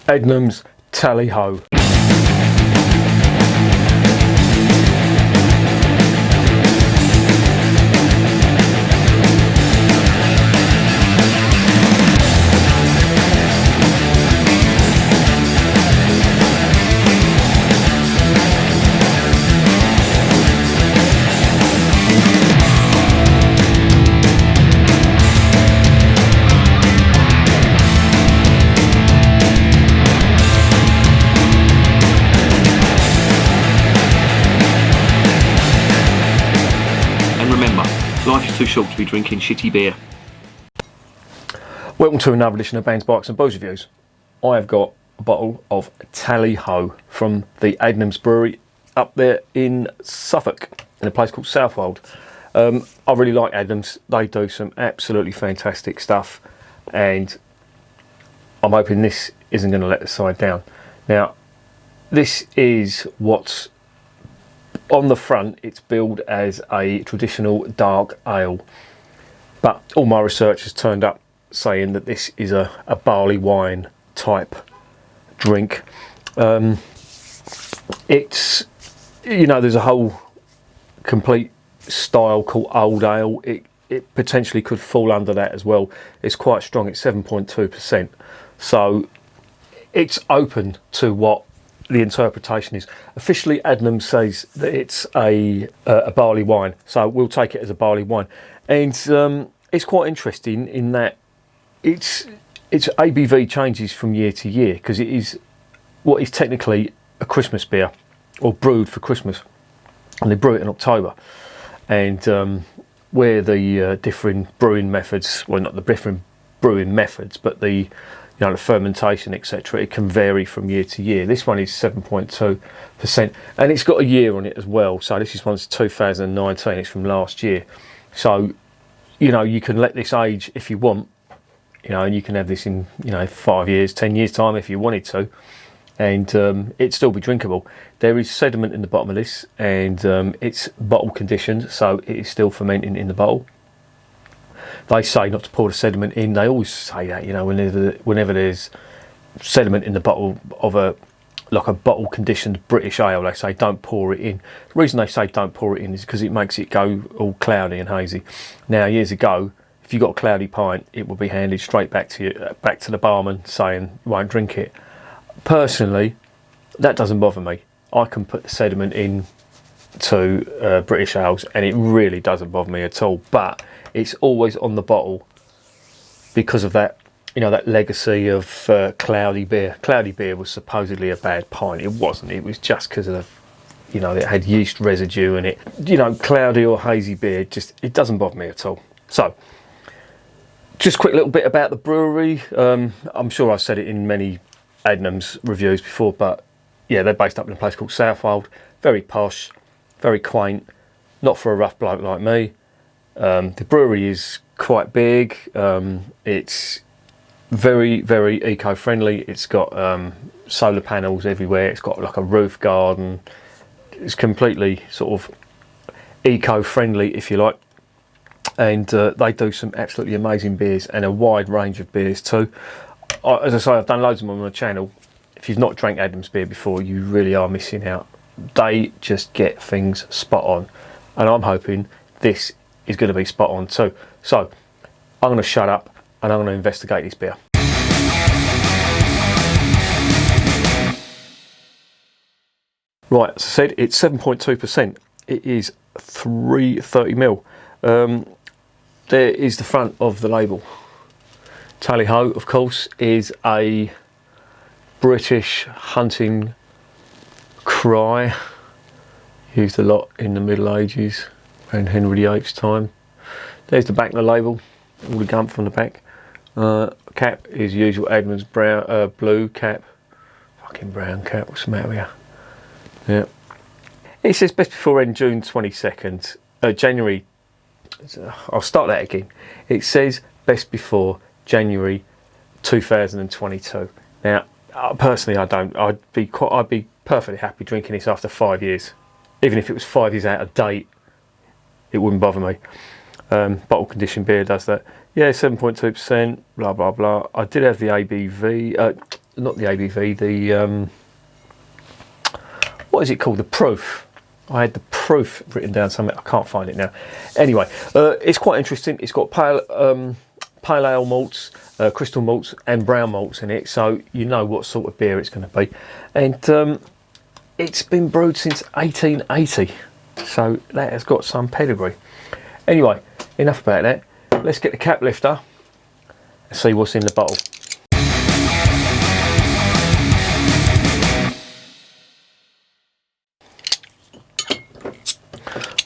Adnams Tally-Ho. Life is too short to be drinking shitty beer. Welcome to another edition of Bands, Bikes and Booze Reviews. I have got a bottle of Tally-Ho from the Adnams Brewery up there in Suffolk, in a place called Southwold. I really like Adnams. They do some absolutely fantastic stuff, and I'm hoping this isn't going to let the side down. Now, this is what's on the front. It's billed as a traditional dark ale, but all my research has turned up saying that this is a barley wine type drink. It's, you know, there's a whole complete style called old ale. It potentially could fall under that as well. It's quite strong. It's 7.2%, so it's open to what the interpretation is. Officially, Adnams says that it's a barley wine, so we'll take it as a barley wine. And it's quite interesting in that its ABV changes from year to year, because it is what is technically a Christmas beer, or brewed for Christmas, and they brew it in October. And where the different brewing methods, well, not the different brewing methods, but the the fermentation, etc., it can vary from year to year. This one is 7.2%, and it's got a year on it as well. So this is one's 2019. It's from last year. So, you can let this age if you want, and you can have this in, 5 years, 10 years time if you wanted to, and it'd still be drinkable. There is sediment in the bottom of this, and it's bottle conditioned, so it is still fermenting in the bottle. They say not to pour the sediment in. They always say that, whenever there's sediment in the bottle of a bottle conditioned British ale, they say don't pour it in. The reason they say don't pour it in is because it makes it go all cloudy and hazy. Now, years ago, if you got a cloudy pint, it would be handed straight back to you, back to the barman, saying you won't drink it. Personally, that doesn't bother me. I can put the sediment in to British ales, and it really doesn't bother me at all. But it's always on the bottle because of that, that legacy of cloudy beer. Cloudy beer was supposedly a bad pint. It wasn't. It was just because of it had yeast residue in it. Cloudy or hazy beer, it doesn't bother me at all. So, just a quick little bit about the brewery. I'm sure I've said it in many Adnams reviews before, but yeah, they're based up in a place called Southwold. Very posh, very quaint, not for a rough bloke like me. The brewery is quite big. It's very, very eco-friendly. It's got solar panels everywhere. It's got like a roof garden. It's completely sort of eco-friendly, if you like. And they do some absolutely amazing beers, and a wide range of beers too. As I say, I've done loads of them on my channel. If you've not drank Adnams beer before, you really are missing out. They just get things spot on, and I'm hoping this is going to be spot on too. So I'm going to shut up and I'm going to investigate this beer. Right, as I said, it's 7.2%. It is 330ml. There is the front of the label. Tally-Ho, of course, is a British hunting cry used a lot in the Middle Ages, around Henry VIII's time. There's the back of the label, all the gumph on the back. Cap is usual Adnams brown, blue cap. Fucking brown cap, what's the matter with you? Yeah. It says best before end June 22nd, January. I'll start that again. It says best before January 2022. Now, personally, I'd be perfectly happy drinking this after 5 years. Even if it was 5 years out of date, it wouldn't bother me. Bottle conditioned beer does that. Yeah, 7.2%, blah, blah, blah. I did have the ABV. not the ABV, the what is it called? The proof. I had the proof written down somewhere. I can't find it now. Anyway, it's quite interesting. It's got pale ale malts, crystal malts, and brown malts in it, so you know what sort of beer it's going to be. And it's been brewed since 1880, so that has got some pedigree. Anyway, enough about that. Let's get the cap lifter and see what's in the bottle.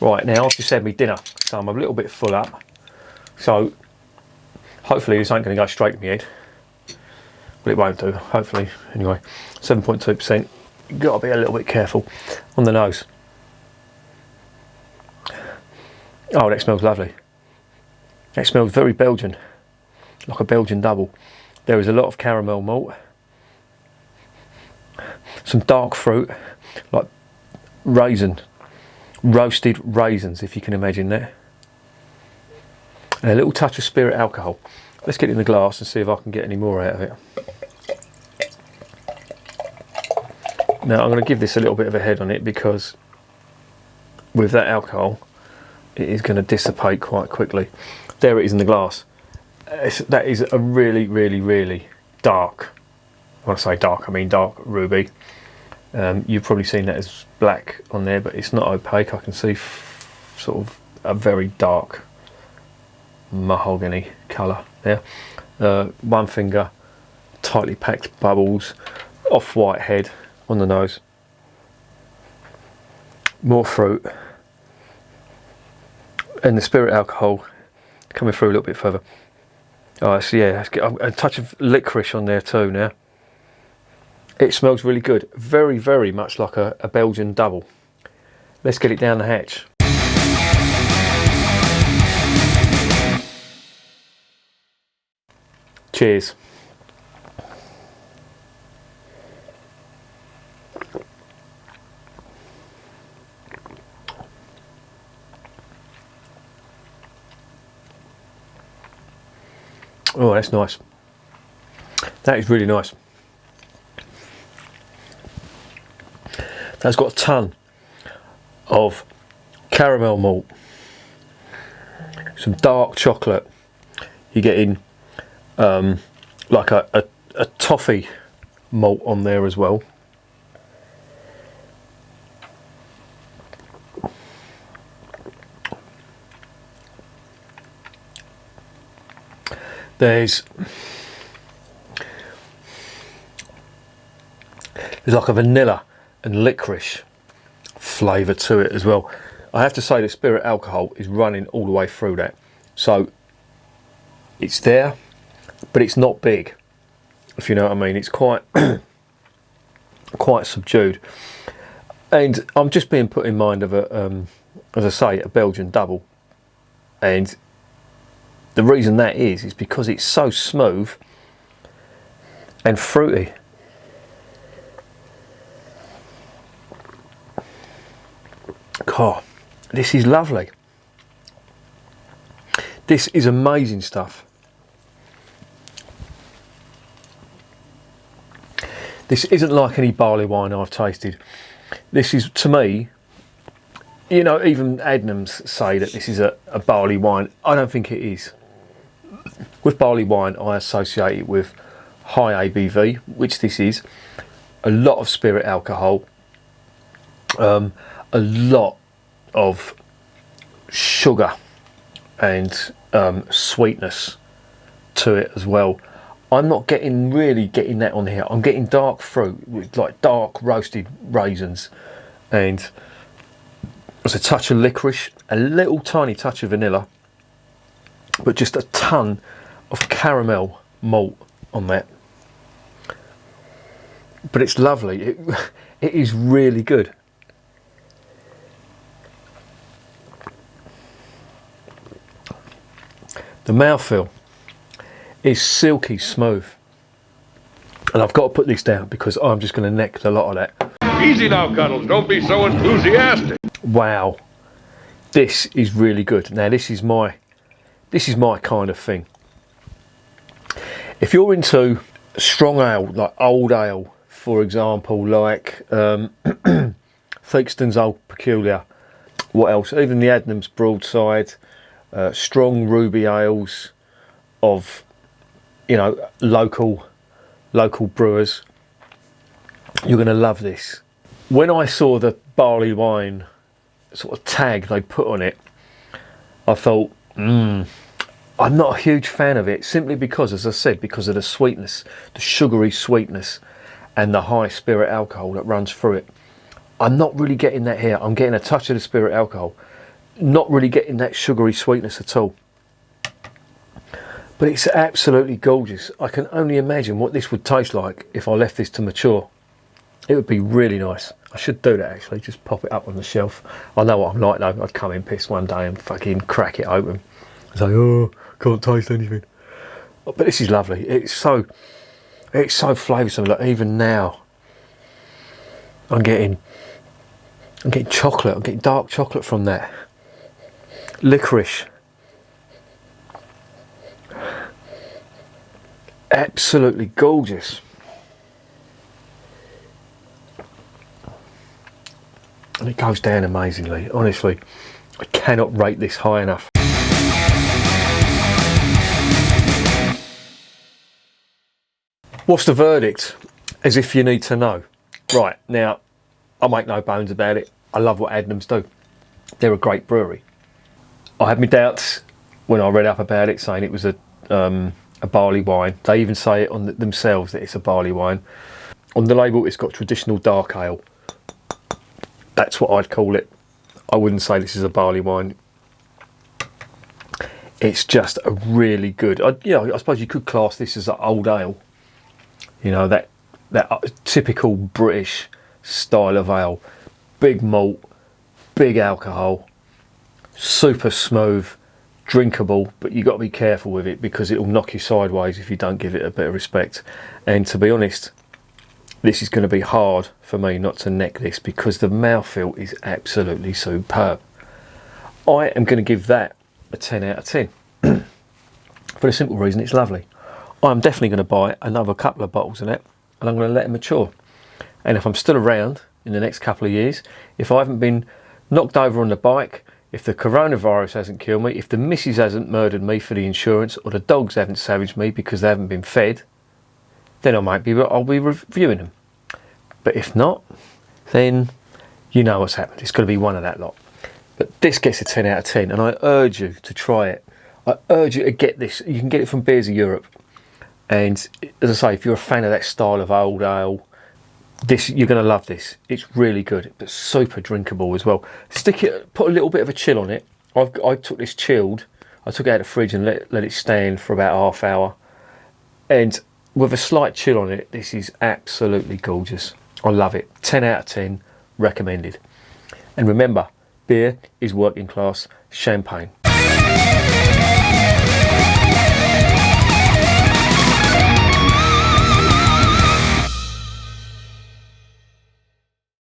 Right, now I've just had my dinner, so I'm a little bit full up. So hopefully this ain't going to go straight to my head, but it won't do. Hopefully, anyway. 7.2%. You've got to be a little bit careful on the nose. Oh, that smells lovely. That smells very Belgian, like a Belgian double. There is a lot of caramel malt, some dark fruit, like roasted raisins, if you can imagine that, and a little touch of spirit alcohol. Let's get it in the glass and see if I can get any more out of it. Now I'm going to give this a little bit of a head on it, because with that alcohol it is going to dissipate quite quickly. There it is in the glass. That is a really, really, really dark, when I say dark I mean dark ruby. You've probably seen that as black on there, but it's not opaque. I can see sort of a very dark mahogany colour there. One finger, tightly packed bubbles, off-white head on the nose. More fruit. And the spirit alcohol coming through a little bit further. Oh, so yeah, let's get a touch of liquorice on there too now. It smells really good. Very, very much like a Belgian double. Let's get it down the hatch. Cheers. Oh, that's nice. That is really nice. That's got a ton of caramel malt, some dark chocolate. You're getting like a toffee malt on there as well. There's like a vanilla and licorice flavour to it as well. I have to say the spirit alcohol is running all the way through that, so it's there, but it's not big, if you know what I mean. It's quite quite subdued, and I'm just being put in mind of a as I say, a Belgian double, and the reason that is because it's so smooth and fruity. God, this is lovely. This is amazing stuff. This isn't like any barley wine I've tasted. This is, to me, you know, even Adnams say that this is a barley wine. I don't think it is. With barley wine, I associate it with high ABV, which this is. A lot of spirit alcohol. A lot of sugar and sweetness to it as well. I'm not really getting that on here. I'm getting dark fruit with like dark roasted raisins, and there's a touch of licorice, a little tiny touch of vanilla, but just a ton of caramel malt on that. But it's lovely. It is really good. The mouthfeel is silky smooth, and I've got to put this down because I'm just going to neck the lot of that. Easy now, Cuddles, don't be so enthusiastic. Wow, this is really good. Now this is my kind of thing. If you're into strong ale, like old ale, for example, like Theakston's Old Peculiar. What else? Even the Adnams Broadside, strong ruby ales of, you know, local brewers. You're going to love this. When I saw the barley wine sort of tag they put on it, I thought, I'm not a huge fan of it, simply because, as I said, because of the sweetness, the sugary sweetness and the high spirit alcohol that runs through it. I'm not really getting that here. I'm getting a touch of the spirit alcohol, not really getting that sugary sweetness at all. But it's absolutely gorgeous. I can only imagine what this would taste like if I left this to mature. It would be really nice. I should do that actually, just pop it up on the shelf. I know what I'm like though. I'd come in pissed one day and fucking crack it open and say, oh, can't taste anything. But this is lovely. It's so flavoursome. Like even now, I'm getting chocolate. I'm getting dark chocolate from that. Liquorice. Absolutely gorgeous. And it goes down amazingly. Honestly, I cannot rate this high enough. What's the verdict? As if you need to know. Right, now, I make no bones about it. I love what Adnams do. They're a great brewery. I had my doubts when I read up about it, saying it was a barley wine. They even say it on themselves that it's a barley wine. On the label, it's got traditional dark ale. That's what I'd call it. I wouldn't say this is a barley wine. It's just a really good. I suppose you could class this as an old ale. You know, that typical British style of ale. Big malt, big alcohol, super smooth, drinkable, but you've got to be careful with it because it'll knock you sideways if you don't give it a bit of respect. And to be honest, this is going to be hard for me not to neck this because the mouthfeel is absolutely superb. I am going to give that a 10 out of 10 for the simple reason it's lovely. I'm definitely going to buy another couple of bottles of it and I'm going to let it mature. And if I'm still around in the next couple of years, if I haven't been knocked over on the bike, if the coronavirus hasn't killed me, if the missus hasn't murdered me for the insurance, or the dogs haven't savaged me because they haven't been fed, then I'll be reviewing them. But if not, then you know what's happened. It's going to be one of that lot. But this gets a 10 out of 10, and I urge you to try it. I urge you to get this. You can get it from Beers of Europe. And as I say, if you're a fan of that style of old ale, you're going to love this. It's really good, but super drinkable as well. Put a little bit of a chill on it. I took this chilled. I took it out of the fridge and let it stand for about half hour. And with a slight chill on it, this is absolutely gorgeous. I love it. 10 out of 10, recommended. And remember, beer is working class champagne.